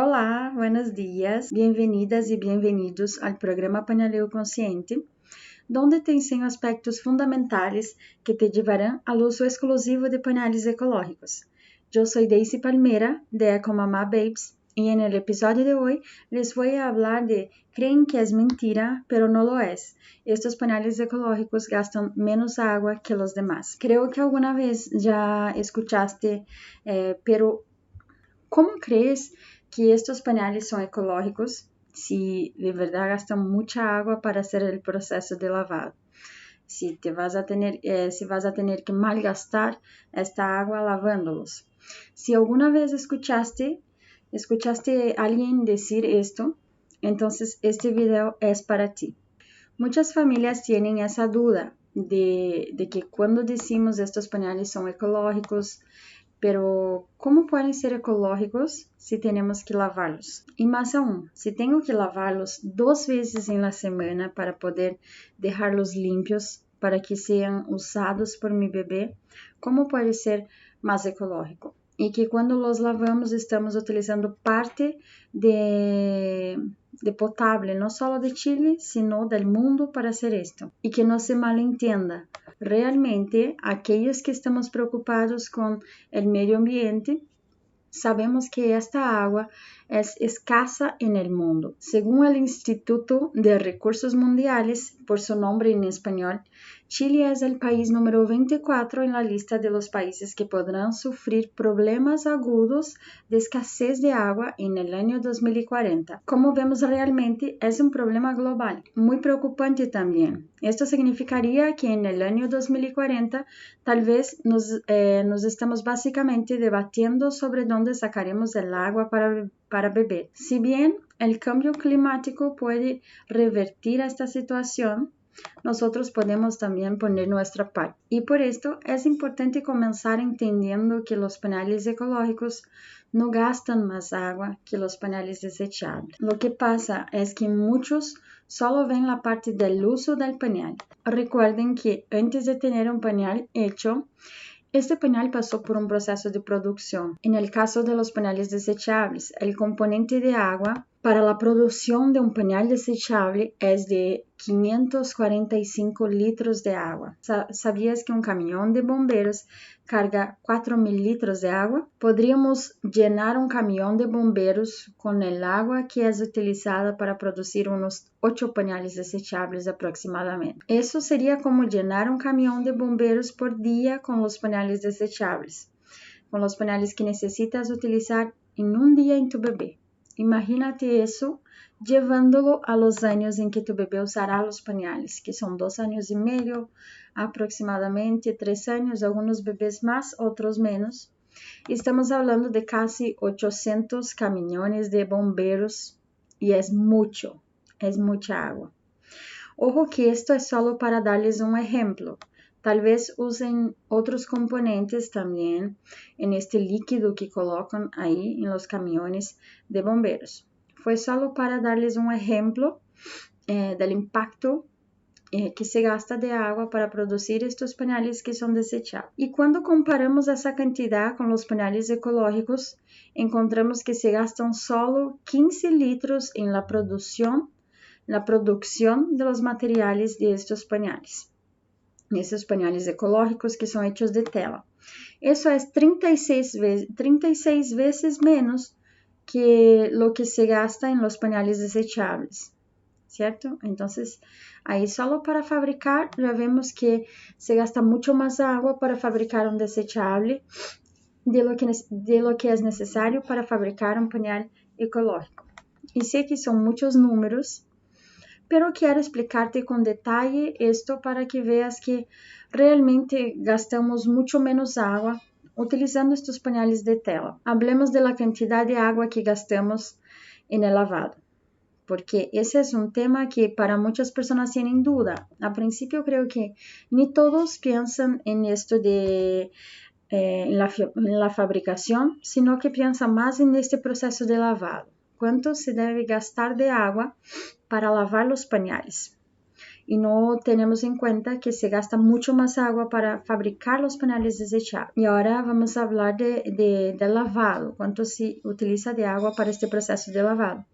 Olá, buenos días, bienvenidas y bienvenidos al programa Pañaleo Consciente, donde te enseño aspectos fundamentales que te llevarán al uso exclusivo de pañales ecológicos. Yo soy Daisy Palmera, de Ecomamá Babes, y en el episodio de hoy les voy a hablar de creen que es mentira, pero no lo es. Estos pañales ecológicos gastan menos agua que los demás. Creo que alguna vez ya escuchaste, pero ¿cómo crees que estos pañales son ecológicos si de verdad gastan mucha agua para hacer el proceso de lavado? Si vas a tener que malgastar esta agua lavándolos. Si alguna vez escuchaste a alguien decir esto, entonces este video es para ti. Muchas familias tienen esa duda de que cuando decimos estos pañales son ecológicos, pero ¿cómo pueden ser ecológicos si tenemos que lavarlos? Y más aún, si tengo que lavarlos 2 veces en la semana para poder dejarlos limpios para que sean usados por mi bebé, ¿cómo puede ser más ecológico? Y que cuando los lavamos estamos utilizando parte de potable, no solo de Chile, sino del mundo para hacer esto. Y que no se malentienda. Realmente, aquellos que estamos preocupados con el medio ambiente, sabemos que esta agua es escasa en el mundo. Según el Instituto de Recursos Mundiales, por su nombre en español, Chile es el país número 24 en la lista de los países que podrán sufrir problemas agudos de escasez de agua en el año 2040. Como vemos, realmente es un problema global, muy preocupante también. Esto significaría que en el año 2040 tal vez nos estamos básicamente debatiendo sobre dónde sacaremos el agua para beber. Si bien el cambio climático puede revertir esta situación, nosotros podemos también poner nuestra parte. Y por esto es importante comenzar entendiendo que los pañales ecológicos no gastan más agua que los pañales desechables. Lo que pasa es que muchos solo ven la parte del uso del pañal. Recuerden que antes de tener un pañal hecho, este pañal pasó por un proceso de producción. En el caso de los pañales desechables, el componente de agua para la producción de un pañal desechable es de 545 litros de agua. ¿Sabías que un camión de bomberos carga 4.000 litros de agua? Podríamos llenar un camión de bomberos con el agua que es utilizada para producir unos 8 pañales desechables aproximadamente. Eso sería como llenar un camión de bomberos por día con los pañales desechables, con los pañales que necesitas utilizar en un día en tu bebé. Imagínate eso llevándolo a los años en que tu bebé usará los pañales, que son 2 años y medio, aproximadamente 3 años, algunos bebés más, otros menos. Estamos hablando de casi 800 camiones de bomberos y es mucha agua. Ojo que esto es solo para darles un ejemplo. Tal vez usen otros componentes también en este líquido que colocan ahí en los camiones de bomberos. Fue solo para darles un ejemplo del impacto que se gasta de agua para producir estos pañales que son desechables. Y cuando comparamos esa cantidad con los pañales ecológicos, encontramos que se gastan solo 15 litros en la producción de los materiales de estos pañales. Esses pañales ecológicos que são hechos de tela. Isso é 36 vezes menos que lo que se gasta en los pañales desechables, ¿cierto? Entonces, ahí solo para fabricar, ya vemos que se gasta mucho más agua para fabricar un desechable de lo que es necesario para fabricar un pañal ecológico. Y sé que son muchos números, pero quiero explicarte con detalle esto para que veas que realmente gastamos mucho menos agua utilizando estos pañales de tela. Hablemos de la cantidad de agua que gastamos en el lavado, porque ese es un tema que para muchas personas tienen duda. Al principio creo que ni todos piensan en esto de en la fabricación, sino que piensan más en este proceso de lavado. ¿Cuánto se debe gastar de agua para lavar los pañales? y no tenemos en cuenta que se gasta mucho más agua para fabricar los pañales desechables. Y ahora vamos a hablar de lavado, cuánto se utiliza de agua para este proceso de lavado.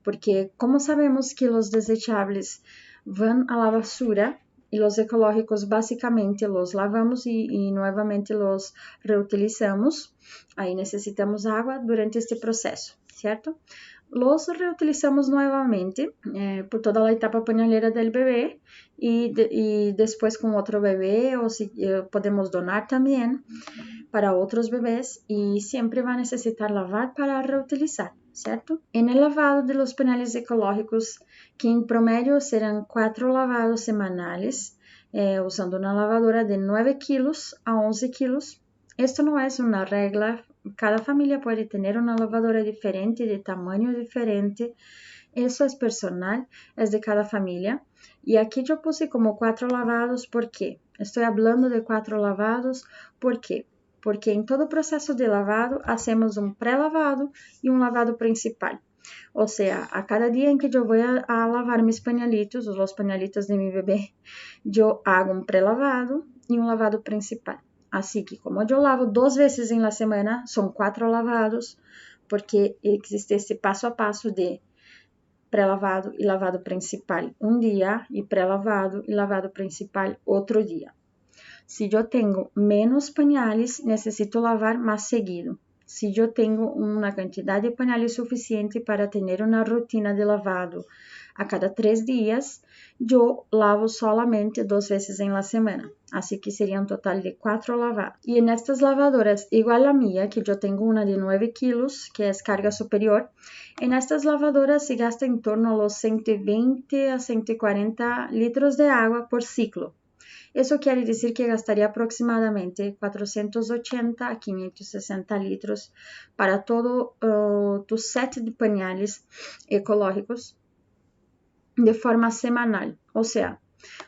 Porque como sabemos que los desechables van a la basura y los ecológicos básicamente los lavamos y nuevamente los reutilizamos, ahí necesitamos agua durante este proceso, ¿cierto? Los reutilizamos nuevamente por toda la etapa pañalera del bebé y después con otro bebé o si podemos donar también para otros bebés y siempre va a necesitar lavar para reutilizar, ¿cierto? En el lavado de los pañales ecológicos, que en promedio serán 4 lavados semanales, usando una lavadora de 9 kilos a 11 kilos. Esto no es una regla, cada familia puede tener una lavadora diferente, de tamaño diferente, eso es personal, es de cada familia. Y aquí yo puse como 4 lavados, ¿por qué? Estoy hablando de 4 lavados, ¿por qué? Porque en todo proceso de lavado hacemos un prelavado y un lavado principal. O sea, a cada día en que yo voy a lavar mis pañalitos, los pañalitos de mi bebé, yo hago un prelavado y un lavado principal. Así que como yo lavo 2 veces en la semana, son 4 lavados, porque existe esse passo a passo de pré-lavado e lavado principal um dia e pré-lavado e lavado principal outro dia. Se eu tenho menos pañales, necessito lavar mais seguido. Se eu tenho uma quantidade de pañales suficiente para ter uma rutina de lavado a cada 3 dias, eu lavo solamente 2 vezes em la semana. Assim que seria um total de 4 lavados. E nestas lavadoras, igual a minha, que eu tenho uma de 9 quilos, que é carga superior, en estas lavadoras se gasta em torno a los 120 a 140 litros de água por ciclo. Isso quer dizer que gastaria aproximadamente 480 a 560 litros para todo tu set de pañales ecológicos de forma semanal. O sea,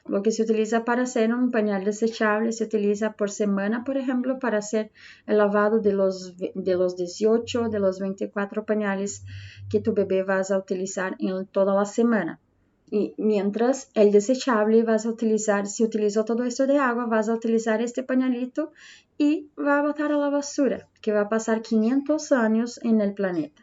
lo que se utiliza para hacer un pañal desechable se utiliza por semana, por ejemplo, para hacer el lavado de los 18, de los 24 pañales que tu bebé vas a utilizar en toda la semana. Y mientras el desechable vas a utilizar, si utilizó todo esto de agua, vas a utilizar este pañalito y va a botar a la basura, que va a pasar 500 años en el planeta.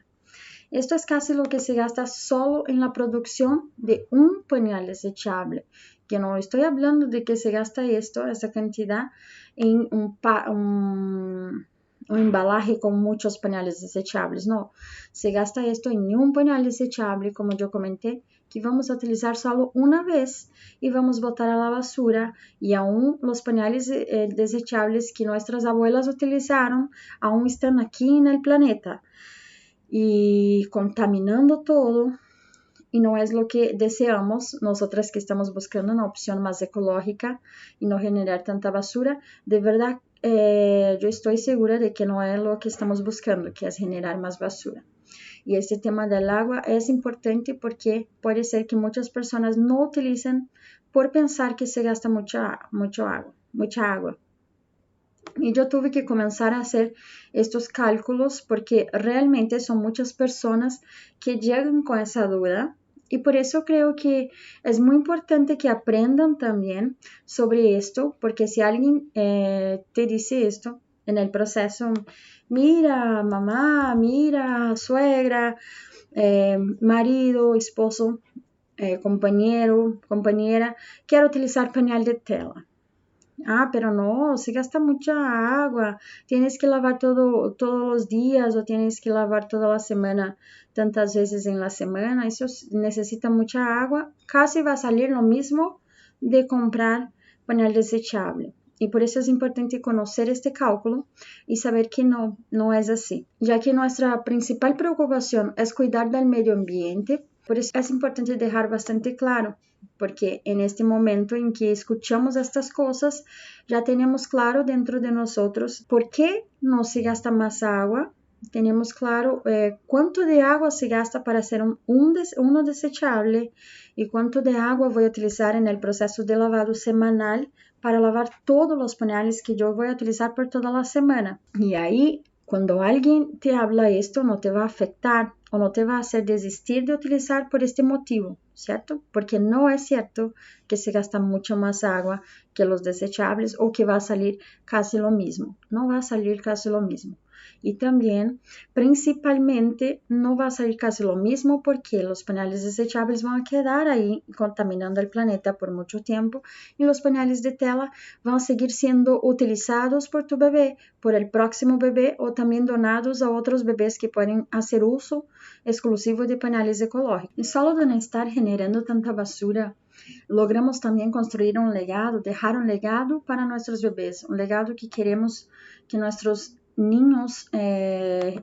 Esto es casi lo que se gasta solo en la producción de un pañal desechable, que no estoy hablando de que se gasta esa cantidad en un embalaje con muchos pañales desechables, no, se gasta esto en un pañal desechable, como yo comenté, que vamos a utilizar solo una vez y vamos a botar a la basura, y aún los pañales desechables que nuestras abuelas utilizaron aún están aquí en el planeta y contaminando todo, y no es lo que deseamos nosotras que estamos buscando una opción más ecológica y no generar tanta basura. De verdad, yo estoy segura de que no es lo que estamos buscando, que es generar más basura. Y este tema del agua es importante porque puede ser que muchas personas no utilicen por pensar que se gasta mucha agua. Y yo tuve que comenzar a hacer estos cálculos porque realmente son muchas personas que llegan con esa duda. Y por eso creo que es muy importante que aprendan también sobre esto, porque si alguien te dice esto en el proceso, mira mamá, mira suegra, marido, esposo, compañero, compañera, quiero utilizar pañal de tela. Ah, pero no, se gasta mucha agua, tienes que lavar todos los días o tienes que lavar toda la semana, tantas veces en la semana, eso necesita mucha agua, casi va a salir lo mismo de comprar pañal desechable. Y por eso es importante conocer este cálculo y saber que no es así, ya que nuestra principal preocupación es cuidar del medio ambiente. Por eso es importante dejar bastante claro, porque en este momento en que escuchamos estas cosas, ya tenemos claro dentro de nosotros por qué no se gasta más agua, tenemos claro cuánto de agua se gasta para hacer uno desechable y cuánto de agua voy a utilizar en el proceso de lavado semanal para lavar todos los pañales que yo voy a utilizar por toda la semana. Y ahí, cuando alguien te habla esto, no te va a afectar o no te va a hacer desistir de utilizar por este motivo, ¿cierto? Porque no es cierto que se gasta mucho más agua que los desechables o que va a salir casi lo mismo. No va a salir casi lo mismo. Y también, principalmente, no va a salir casi lo mismo porque los pañales desechables van a quedar ahí contaminando el planeta por mucho tiempo y los pañales de tela van a seguir siendo utilizados por tu bebé, por el próximo bebé o también donados a otros bebés que pueden hacer uso exclusivo de pañales ecológicos. Y solo de no estar generando tanta basura, logramos también construir un legado, dejar un legado para nuestros bebés, un legado que queremos que nuestros niños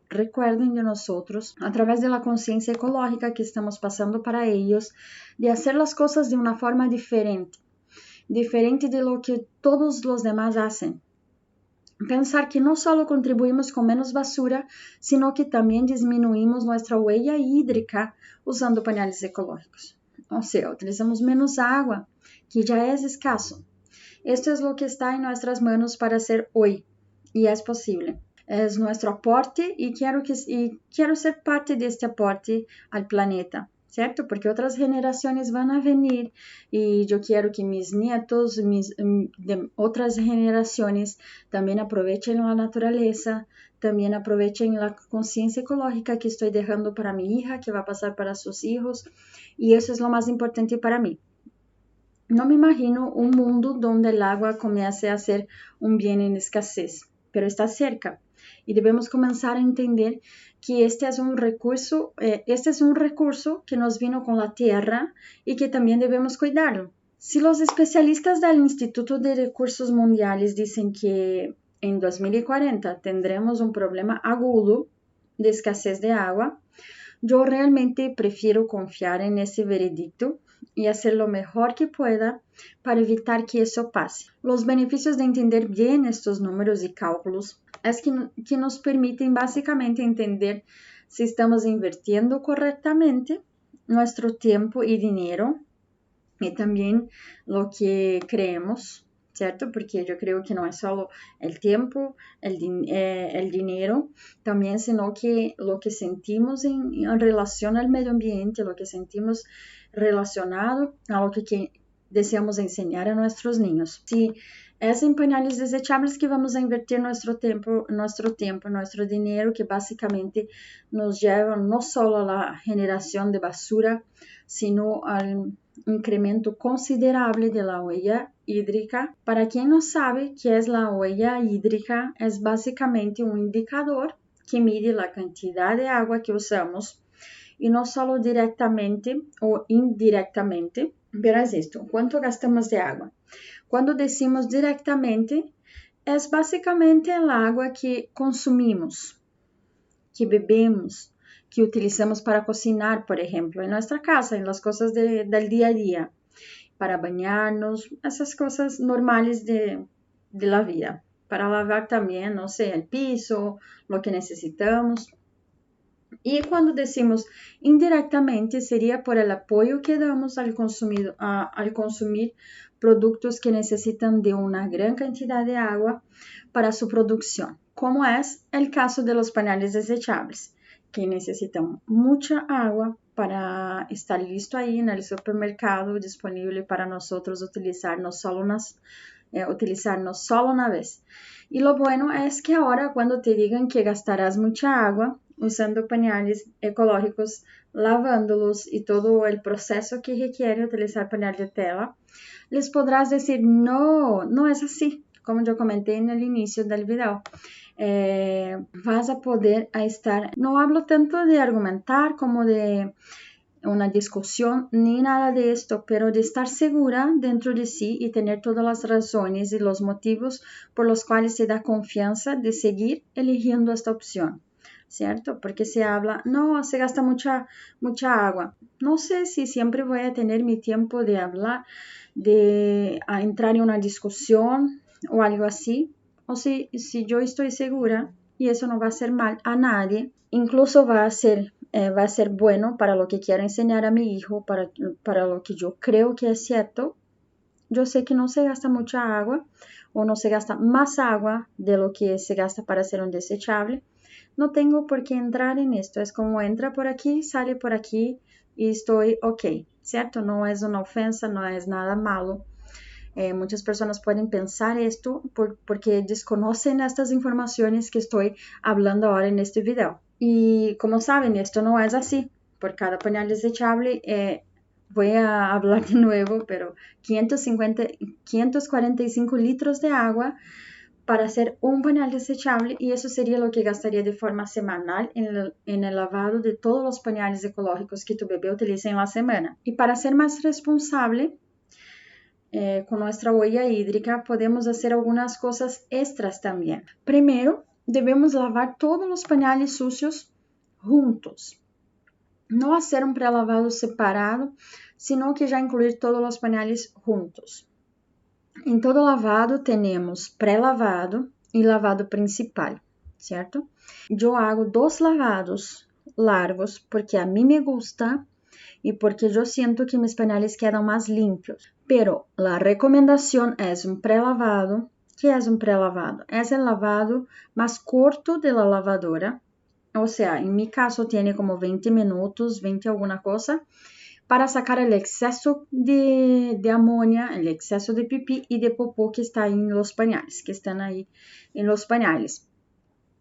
recuerden de nosotros a través de la conciencia ecológica que estamos pasando para ellos, de hacer las cosas de una forma diferente de lo que todos los demás hacen. Pensar que no solo contribuimos con menos basura, sino que también disminuimos nuestra huella hídrica usando pañales ecológicos. O sea, utilizamos menos agua, que ya es escaso. Esto es lo que está en nuestras manos para hacer hoy. Y es posible. Es nuestro aporte y quiero ser parte de este aporte al planeta, ¿cierto? Porque otras generaciones van a venir y yo quiero que mis nietos, de otras generaciones también aprovechen la naturaleza, también aprovechen la conciencia ecológica que estoy dejando para mi hija, que va a pasar para sus hijos. Y eso es lo más importante para mí. No me imagino un mundo donde el agua comience a ser un bien en escasez, pero está cerca y debemos comenzar a entender que este es un recurso que nos vino con la tierra y que también debemos cuidarlo. Si los especialistas del Instituto de Recursos Mundiales dicen que en 2040 tendremos un problema agudo de escasez de agua, yo realmente prefiero confiar en ese veredicto y hacer lo mejor que pueda para evitar que eso pase. Los beneficios de entender bien estos números y cálculos es que nos permiten básicamente entender si estamos invirtiendo correctamente nuestro tiempo y dinero y también lo que creemos, ¿cierto? Porque yo creo que no es solo el tiempo, el dinero, también, sino que lo que sentimos en relación al medio ambiente, lo que sentimos relacionado a lo que deseamos enseñar a nuestros niños. Si es en pañales desechables que vamos a invertir nuestro tiempo, nuestro dinero, que básicamente nos lleva no solo a la generación de basura, sino al incremento considerable de la huella hídrica. Para quien no sabe qué es la huella hídrica, es básicamente un indicador que mide la cantidad de agua que usamos y no solo directamente o indirectamente. Verás esto, ¿cuánto gastamos de agua? Cuando decimos directamente, es básicamente el agua que consumimos, que bebemos, que utilizamos para cocinar, por ejemplo, en nuestra casa, en las cosas del día a día, para bañarnos, esas cosas normales de la vida, para lavar también, no sé, el piso, lo que necesitamos. Y cuando decimos indirectamente, sería por el apoyo que damos al consumir productos que necesitan de una gran cantidad de agua para su producción, como es el caso de los pañales desechables, que necesitan mucha agua para estar listo ahí en el supermercado, disponible para nosotros utilizarnos solo una vez. Y lo bueno es que ahora cuando te digan que gastarás mucha agua usando pañales ecológicos, lavándolos y todo el proceso que requiere utilizar pañal de tela, les podrás decir, no, no es así, como yo comenté en el inicio del video. Vas a poder estar, no hablo tanto de argumentar como de una discusión ni nada de esto, pero de estar segura dentro de sí y tener todas las razones y los motivos por los cuales se da confianza de seguir eligiendo esta opción, ¿cierto? Porque se habla, no, se gasta mucha agua. No sé si siempre voy a tener mi tiempo de hablar, de entrar en una discusión o algo así, o si yo estoy segura y eso no va a hacer mal a nadie, incluso va a ser bueno para lo que quiero enseñar a mi hijo, para lo que yo creo que es cierto. Yo sé que no se gasta mucha agua o no se gasta más agua de lo que se gasta para hacer un desechable. no tengo por qué entrar en esto. Es como entra por aquí, sale por aquí y estoy ok, ¿cierto? No es una ofensa, no es nada malo. Muchas personas pueden pensar esto porque desconocen estas informaciones que estoy hablando ahora en este video. Y como saben, esto no es así. Por cada pañal desechable, voy a hablar de nuevo, pero 545 litros de agua para hacer un pañal desechable, y eso sería lo que gastaría de forma semanal en el lavado de todos los pañales ecológicos que tu bebé utilice en la semana. Y para ser más responsable con nuestra huella hídrica, podemos hacer algunas cosas extras también. Primero, debemos lavar todos los pañales sucios juntos. No hacer un prelavado separado, sino que ya incluir todos los pañales juntos. Em todo lavado temos pré-lavado e lavado principal, certo? Eu hago 2 lavados largos porque a mim me gusta e porque eu sinto que mis pañales quedam mais limpos. Pero a recomendação é um pré-lavado. Que é um pré-lavado? É o lavado mais curto de la lavadora. O sea, en mi caso tiene como 20 minutos, 20 alguna cosa, para sacar el exceso de amonia, el exceso de pipí y de popó que está en los pañales, que están ahí en los pañales.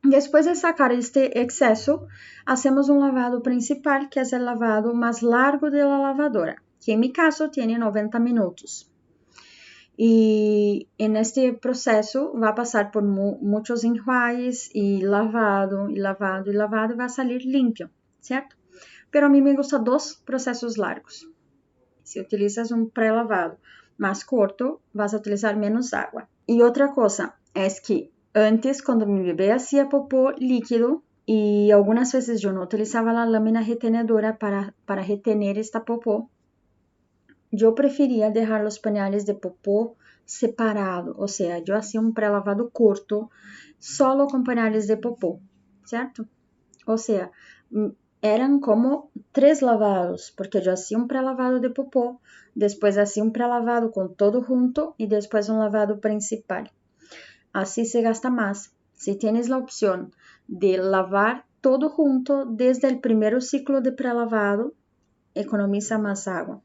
Después de sacar este exceso, hacemos un lavado principal, que es el lavado más largo de la lavadora, que en mi caso tiene 90 minutos. Y en este proceso va a pasar por muchos enjuagues y lavado, y lavado, y lavado, y va a salir limpio, ¿cierto? Pero a mí me gustan 2 procesos largos. Si utilizas un pré-lavado más corto, vas a utilizar menos agua. Y otra cosa es que antes, cuando mi bebé hacía popó líquido, y algunas veces yo no utilizaba la lámina retenedora para retener esta popó, yo prefería dejar los pañales de popó separado, o sea, yo hacía un pré-lavado corto solo con pañales de popó, ¿cierto? O sea, eran como 3 lavados, porque yo hacía un pré-lavado de popó, después hacía un pré-lavado con todo junto y después un lavado principal. Así se gasta más. Si tienes la opción de lavar todo junto desde el primer ciclo de pré-lavado, economiza más agua.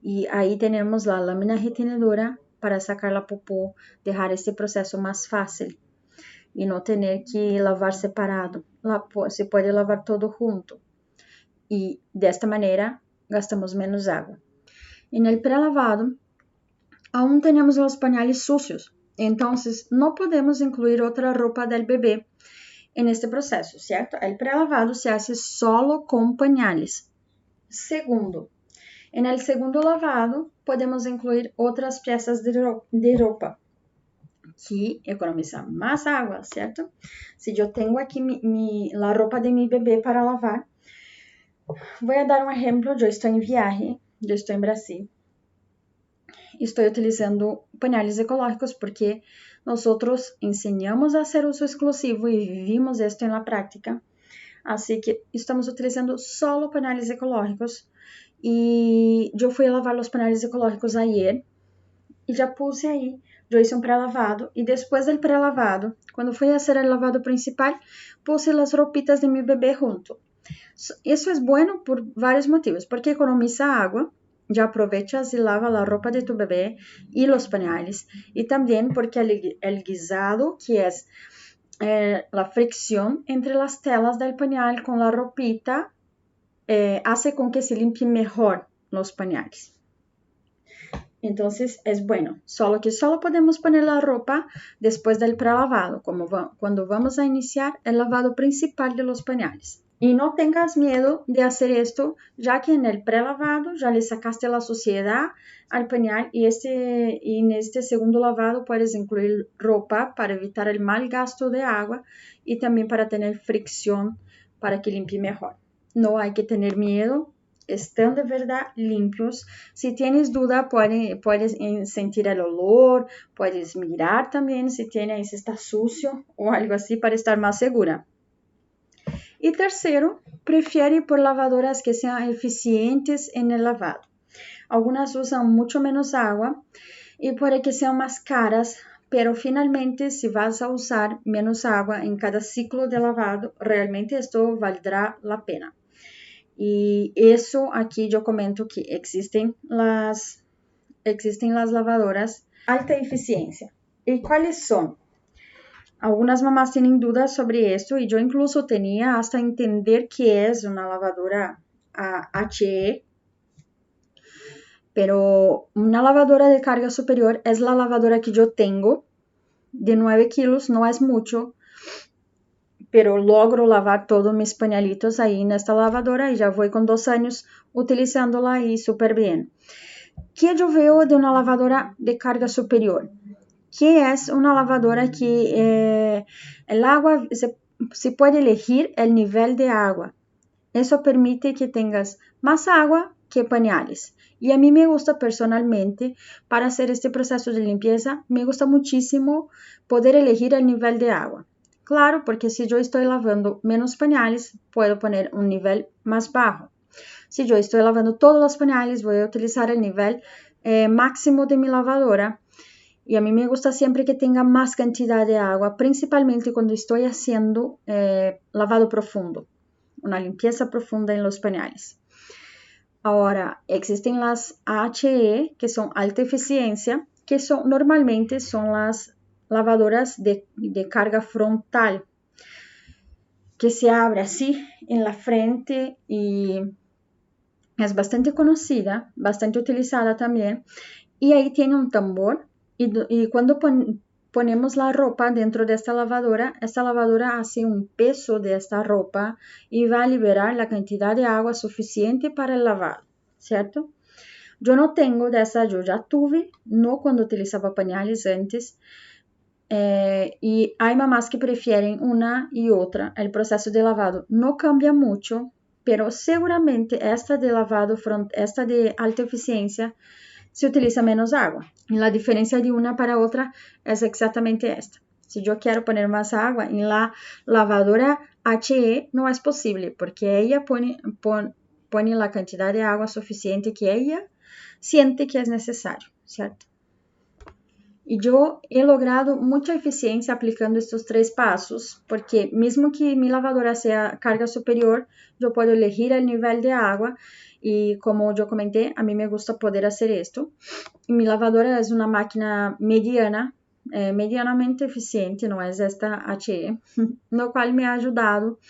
Y ahí tenemos la lámina retenedora para sacar la popó, dejar este proceso más fácil y no tener que lavar separado. Se puede lavar todo junto y de esta manera gastamos menos agua. En el prelavado aún tenemos los pañales sucios, entonces no podemos incluir otra ropa del bebé en este proceso, ¿cierto? El prelavado se hace solo con pañales. Segundo, en el segundo lavado podemos incluir otras piezas de ropa que economizan más agua, ¿cierto? Si yo tengo aquí la ropa de mi bebé para lavar, voy a dar un ejemplo. Yo estoy en viaje, yo estoy en Brasil, estoy utilizando pañales ecológicos porque nosotros enseñamos a hacer uso exclusivo y vivimos esto en la práctica. Así que estamos utilizando solo pañales ecológicos. E eu fui lavar os pañales ecológicos ayer e já puse aí. Eu hice um pré-lavado e depois do pré-lavado, quando fui a hacer o lavado principal, puse as roupitas de meu bebê junto. Isso é bueno por vários motivos, porque economiza água, já aprovechas e lava a roupa de tu bebê e os pañales, e também porque o guisado, que é a fricção entre as telas do pañal com a roupita, hace con que se limpie mejor los pañales. Entonces es bueno, solo que solo podemos poner la ropa después del prelavado, cuando vamos a iniciar el lavado principal de los pañales. Y no tengas miedo de hacer esto, ya que en el prelavado ya le sacaste la suciedad al pañal y en este segundo lavado puedes incluir ropa para evitar el mal gasto de agua y también para tener fricción para que limpie mejor. No hay que tener miedo, están de verdad limpios. Si tienes duda, puedes sentir el olor, puedes mirar también si está sucio o algo así para estar más segura. Y tercero, prefiere por lavadoras que sean eficientes en el lavado. Algunas usan mucho menos agua y puede que sean más caras, pero finalmente si vas a usar menos agua en cada ciclo de lavado, realmente esto valdrá la pena. Y eso aquí yo comento que existen las lavadoras alta eficiencia. ¿Y cuáles son? Algunas mamás tienen dudas sobre esto y yo incluso tenía hasta entender qué es una lavadora HE, pero una lavadora de carga superior es la lavadora que yo tengo de 9 kilos, no es mucho, pero logro lavar todos mis pañalitos ahí en esta lavadora y ya voy con 2 años utilizándola y súper bien. ¿Qué yo veo de una lavadora de carga superior? Que es una lavadora que el agua, se puede elegir el nivel de agua. Eso permite que tengas más agua que pañales. Y a mí me gusta personalmente, para hacer este proceso de limpieza, me gusta muchísimo poder elegir el nivel de agua. Claro, porque si yo estoy lavando menos pañales, puedo poner un nivel más bajo. Si yo estoy lavando todos los pañales, voy a utilizar el nivel máximo de mi lavadora. Y a mí me gusta siempre que tenga más cantidad de agua, principalmente cuando estoy haciendo lavado profundo, una limpieza profunda en los pañales. Ahora, existen las HE, que son alta eficiencia, que normalmente son las lavadoras de carga frontal, que se abre así en la frente y es bastante conocida, bastante utilizada también. Y ahí tiene un tambor y cuando ponemos la ropa dentro de esta lavadora hace un peso de esta ropa y va a liberar la cantidad de agua suficiente para el lavado, ¿cierto? Yo no tengo de esa, yo ya tuve, no cuando utilizaba pañales antes, y hay mamás que prefieren una y otra. El proceso de lavado no cambia mucho, pero seguramente esta de alta eficiencia se utiliza menos agua. La diferencia de una para otra es exactamente esta. Si yo quiero poner más agua en la lavadora HE, no es posible porque ella pone la cantidad de agua suficiente que ella siente que es necesario, ¿cierto? Y yo he logrado mucha eficiencia aplicando estos 3 pasos, porque mismo que mi lavadora sea carga superior, yo puedo elegir el nivel de agua y como yo comenté, a mí me gusta poder hacer esto. Y mi lavadora es una máquina medianamente eficiente, no es esta HE, lo cual me ha ayudado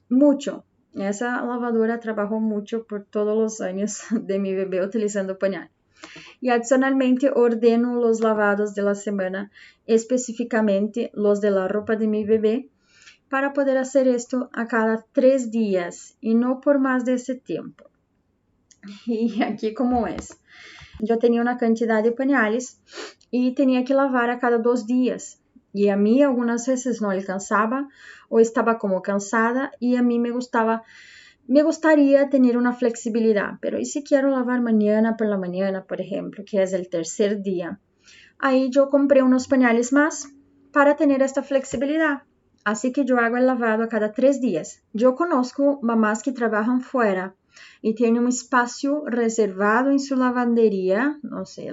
mucho. Esa lavadora trabajó mucho por todos los años de mi bebé utilizando pañal. Y adicionalmente ordeno los lavados de la semana, específicamente los de la ropa de mi bebé, para poder hacer esto a cada 3 días y no por más de ese tiempo. Y aquí como es. Yo tenía una cantidad de pañales y tenía que lavar a cada 2 días. Y a mí algunas veces no alcanzaba o estaba como cansada y a mí me gustaría tener una flexibilidad, pero ¿y si quiero lavar mañana por la mañana, por ejemplo, que es el tercer día? Ahí yo compré unos pañales más para tener esta flexibilidad. Así que yo hago el lavado a cada 3 días. Yo conozco mamás que trabajan fuera y tienen un espacio reservado en su lavandería, no sé,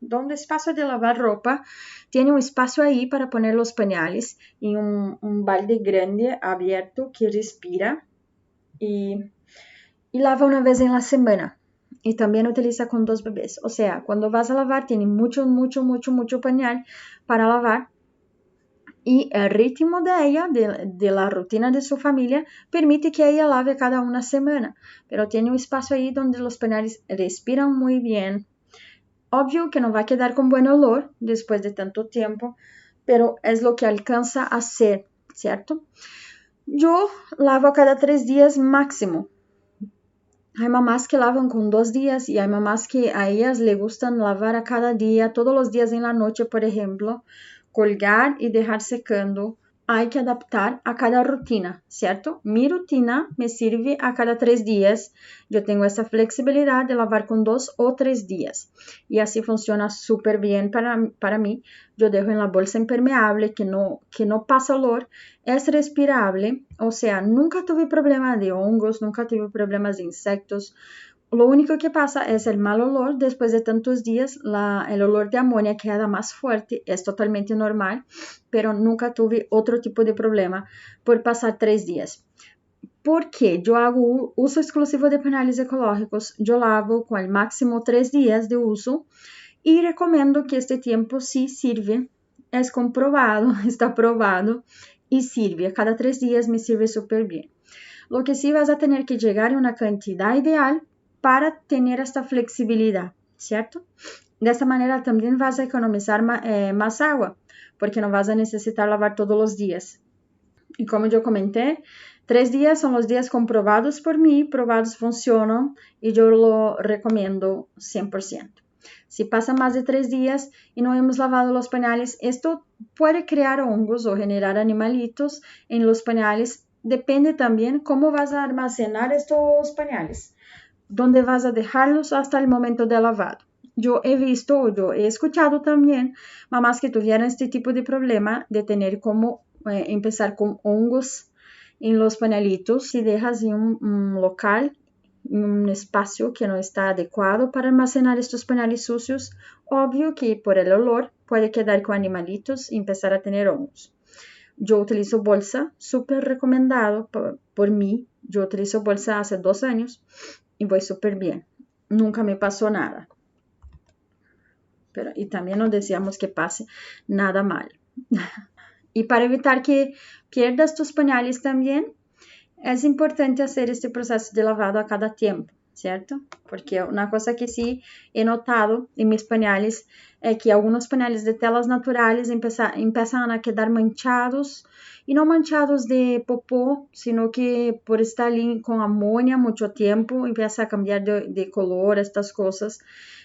donde espacio de lavar ropa, tiene un espacio ahí para poner los pañales en un balde grande abierto que respira. Y lava una vez en la semana y también utiliza con 2 bebés. O sea, cuando vas a lavar tiene mucho pañal para lavar y el ritmo de ella, de la rutina de su familia, permite que ella lave cada una semana, pero tiene un espacio ahí donde los pañales respiran muy bien. Obvio que no va a quedar con buen olor después de tanto tiempo, pero es lo que alcanza a hacer, ¿cierto? Yo lavo cada 3 días máximo. Hay mamás que lavan con 2 días y hay mamás que a ellas les gustan lavar a cada día, todos los días en la noche, por ejemplo, colgar y dejar secando. Hay que adaptar a cada rutina, ¿cierto? Mi rutina me sirve a cada 3 días. Yo tengo esa flexibilidad de lavar con 2 o 3 días. Y así funciona súper bien para mí. Yo dejo en la bolsa impermeable que no pasa olor. Es respirable. O sea, nunca tuve problema de hongos, nunca tuve problemas de insectos Lo único que pasa es el mal olor. Después de tantos días, el olor de amonía queda más fuerte. Es totalmente normal, pero nunca tuve otro tipo de problema por pasar 3 días. Porque yo hago uso exclusivo de pañales ecológicos. Yo lavo con el máximo 3 días de uso y recomiendo que este tiempo sí sirve. Es comprobado, está probado y sirve. A cada 3 días me sirve súper bien. Lo que sí vas a tener que llegar a una cantidad ideal para tener esta flexibilidad, ¿cierto? De esta manera también vas a economizar más agua, porque no vas a necesitar lavar todos los días. Y como yo comenté, 3 días son los días comprobados por mí, probados funcionan y yo lo recomiendo 100%. Si pasa más de 3 días y no hemos lavado los pañales, esto puede crear hongos o generar animalitos en los pañales. Depende también cómo vas a almacenar estos pañales, dónde vas a dejarlos hasta el momento de lavado. Yo he escuchado también mamás que tuvieron este tipo de problema de tener como empezar con hongos en los pañalitos. Si dejas en un local, un espacio que no está adecuado para almacenar estos pañales sucios, obvio que por el olor puede quedar con animalitos y empezar a tener hongos. Yo utilizo bolsa, súper recomendado por mí. Yo utilizo bolsa hace 2 años y voy súper bien. Nunca me pasó nada. Y también no deseamos que pase nada mal. Y para evitar que pierdas tus pañales también, es importante hacer este proceso de lavado a cada tiempo, ¿cierto? Porque una cosa que sí he notado en mis pañales es que algunos pañales de telas naturales empiezan a quedar manchados, y no manchados de popó, sino que por estar ali con amonia mucho tiempo, empieza a cambiar de color, estas cosas,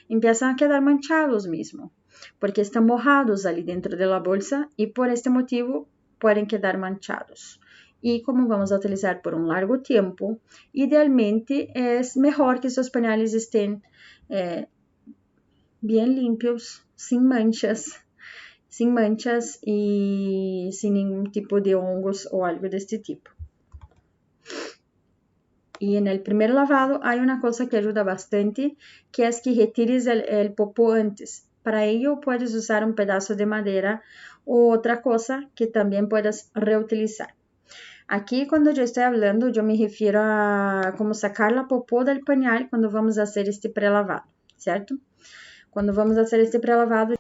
empiezan a quedar manchados mismo, porque están mojados ali dentro de la bolsa y por este motivo pueden quedar manchados. Y como vamos a utilizar por un largo tiempo, idealmente es mejor que esos pañales estén bien limpios, sin manchas y sin ningún tipo de hongos o algo de este tipo. Y en el primer lavado hay una cosa que ayuda bastante, que es que retires el popó antes. Para ello puedes usar un pedazo de madera o otra cosa que también puedas reutilizar. Aquí cuando yo estoy hablando, yo me refiero a cómo sacar la popó del pañal cuando vamos a hacer este prelavado, ¿cierto? Cuando vamos a hacer este prelavado,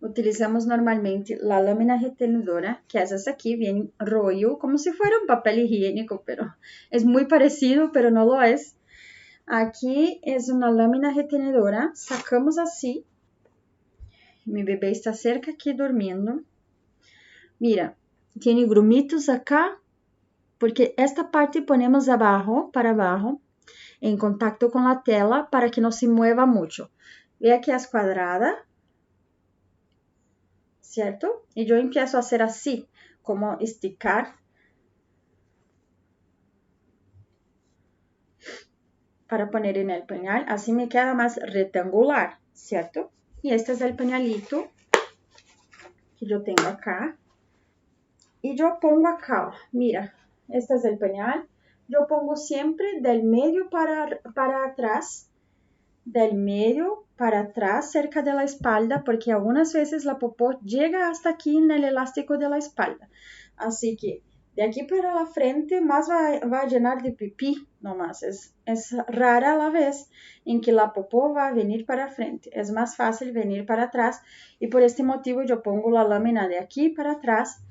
utilizamos normalmente la lámina retenedora, que es esa aquí, bien rollo, como si fuera un papel higiénico, pero es muy parecido, pero no lo es. Aquí es una lámina retenedora, sacamos así. Mi bebé está cerca aquí durmiendo. Mira, tiene grumitos acá, porque esta parte ponemos para abajo, en contacto con la tela, para que no se mueva mucho. Ve que es cuadrada, ¿cierto? Y yo empiezo a hacer así, como esticar para poner en el pañal. Así me queda más rectangular, ¿cierto? Y este es el pañalito que yo tengo acá. Y yo pongo acá, mira, este es el pañal. Yo pongo siempre del medio para atrás, del medio para atrás, cerca de la espalda, porque algunas veces la popó llega hasta aquí en el elástico de la espalda. Así que de aquí para la frente más va a llenar de pipí nomás. Es rara la vez en que la popó va a venir para frente. Es más fácil venir para atrás y por este motivo yo pongo la lámina de aquí para atrás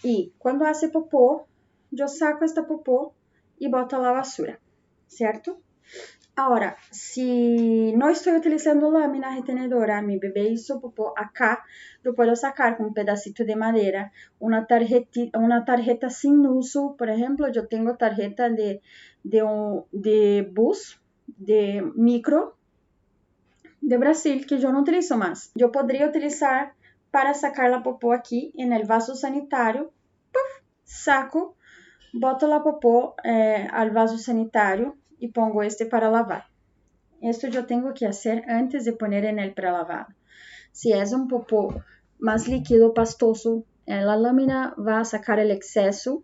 y cuando hace popó, yo saco esta popó y boto a la basura, ¿cierto? Ahora, si no estoy utilizando lámina retenedora, mi bebé hizo popó acá, yo puedo sacar con un pedacito de madera una tarjeta sin uso. Por ejemplo, yo tengo tarjeta de bus, de micro, de Brasil, que yo no utilizo más. Yo podría utilizar para sacar la popó aquí en el vaso sanitario. ¡Puf! Saco, boto la popó al vaso sanitario y pongo este para lavar. Esto yo tengo que hacer antes de poner en el prelavado. Si es un popó más líquido, pastoso, la lámina va a sacar el exceso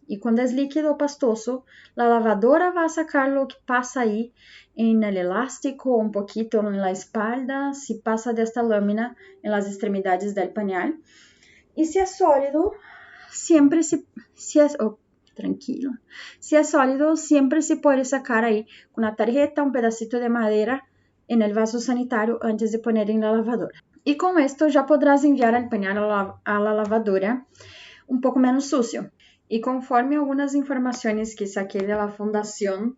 Y cuando es líquido o pastoso, la lavadora va a sacar lo que pasa ahí en el elástico, un poquito en la espalda, si pasa de esta lámina en las extremidades del pañal. Y si es sólido, siempre si es sólido, siempre se puede sacar ahí con una tarjeta, un pedacito de madera en el vaso sanitario antes de poner en la lavadora. Y con esto ya podrás enviar el pañal a la lavadora un poco menos sucio. Y conforme algunas informaciones que saqué de la Fundación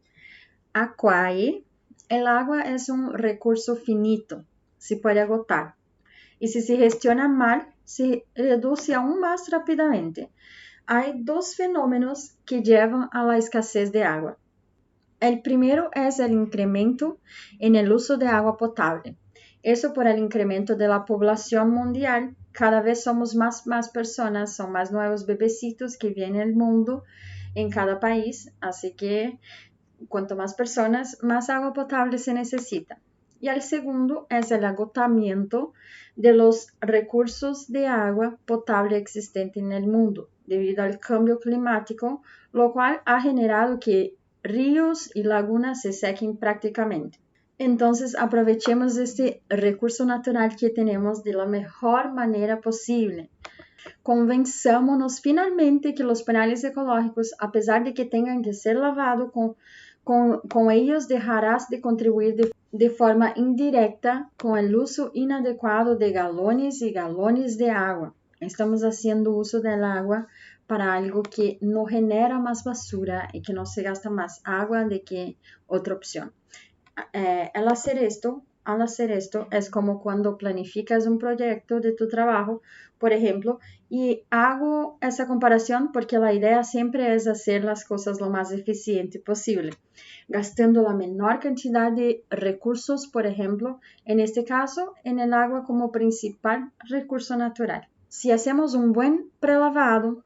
Aquae, el agua es un recurso finito, se puede agotar. Y si se gestiona mal, se reduce aún más rápidamente. Hay dos fenómenos que llevan a la escasez de agua. El primero es el incremento en el uso de agua potable. Eso por el incremento de la población mundial. Cada vez somos más personas, son más nuevos bebecitos que vienen al mundo en cada país. Así que cuanto más personas, más agua potable se necesita. Y el segundo es el agotamiento de los recursos de agua potable existentes en el mundo debido al cambio climático, lo cual ha generado que ríos y lagunas se sequen prácticamente. Entonces, aprovechemos este recurso natural que tenemos de la mejor manera posible. Convenzámonos finalmente que los pañales ecológicos, a pesar de que tengan que ser lavados, con ellos dejarás de contribuir de forma indirecta con el uso inadecuado de galones y galones de agua. Estamos haciendo uso del agua para algo que no genera más basura y que no se gasta más agua de que otra opción. Al hacer esto es como cuando planificas un proyecto de tu trabajo, por ejemplo, y hago esa comparación porque la idea siempre es hacer las cosas lo más eficiente posible, gastando la menor cantidad de recursos, por ejemplo, en este caso, en el agua como principal recurso natural. Si hacemos un buen prelavado,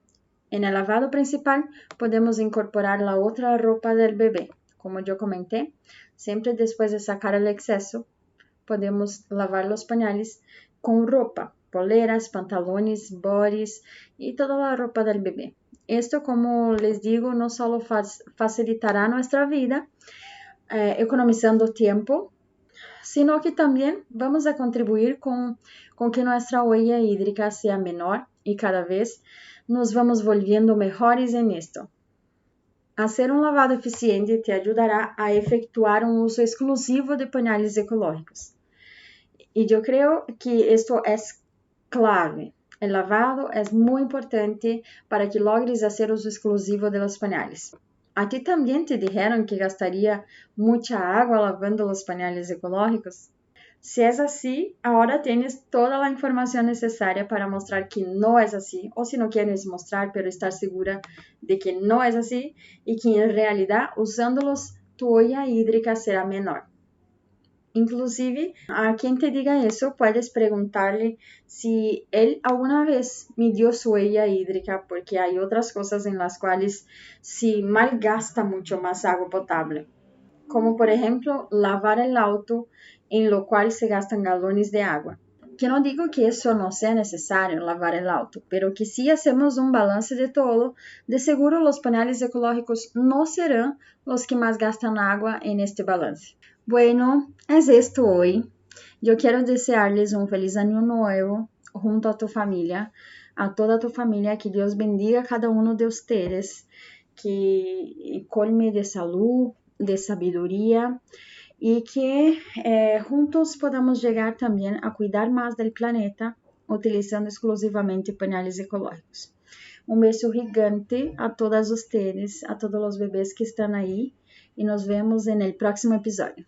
en el lavado principal podemos incorporar la otra ropa del bebé. Como yo comenté, siempre después de sacar el exceso, podemos lavar los pañales con ropa, poleras, pantalones, bodys y toda la ropa del bebé. Esto, como les digo, no solo facilitará nuestra vida, economizando tiempo, sino que también vamos a contribuir con que nuestra huella hídrica sea menor y cada vez nos vamos volviendo mejores en esto. Hacer un lavado eficiente te ayudará a efectuar un uso exclusivo de pañales ecológicos. Y yo creo que esto es clave. El lavado es muy importante para que logres hacer uso exclusivo de los pañales. ¿A ti también te dijeron que gastaría mucha agua lavando los pañales ecológicos? Si es así, ahora tienes toda la información necesaria para mostrar que no es así, o si no quieres mostrar, pero estar segura de que no es así y que en realidad usándolos tu huella hídrica será menor. Inclusive, a quien te diga eso, puedes preguntarle si él alguna vez midió su huella hídrica, porque hay otras cosas en las cuales se malgasta mucho más agua potable, como por ejemplo lavar el auto, en lo cual se gastan galones de agua. Que no digo que eso no sea necesario, lavar el auto, pero que si hacemos un balance de todo, de seguro los paneles ecológicos no serán los que más gastan agua en este balance. Bueno, es esto hoy. Yo quiero desearles un feliz año nuevo junto a tu familia, a toda tu familia, que Dios bendiga a cada uno de ustedes, que colme de salud, de sabiduría y que juntos podamos llegar también a cuidar más del planeta utilizando exclusivamente pañales ecológicos. Un beso gigante a todas ustedes, a todos los bebés que están ahí y nos vemos en el próximo episodio.